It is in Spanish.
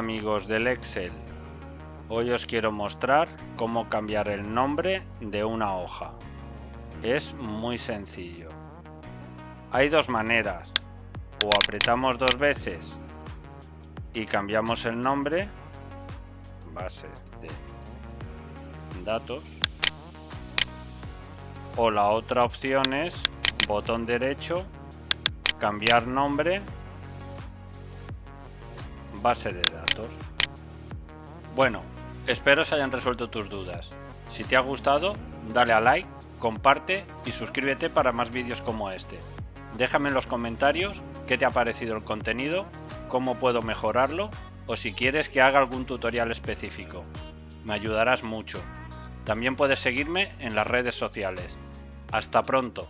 Hola amigos del Excel, hoy os quiero mostrar cómo cambiar el nombre de una hoja. Es muy sencillo. Hay dos maneras, o apretamos dos veces y cambiamos el nombre, base de datos, o la otra opción es botón derecho, cambiar nombre, base de datos. Bueno, espero se hayan resuelto tus dudas. Si te ha gustado, dale a like, comparte y suscríbete para más vídeos como este. Déjame en los comentarios qué te ha parecido el contenido, cómo puedo mejorarlo o si quieres que haga algún tutorial específico. Me ayudarás mucho. También puedes seguirme en las redes sociales. Hasta pronto.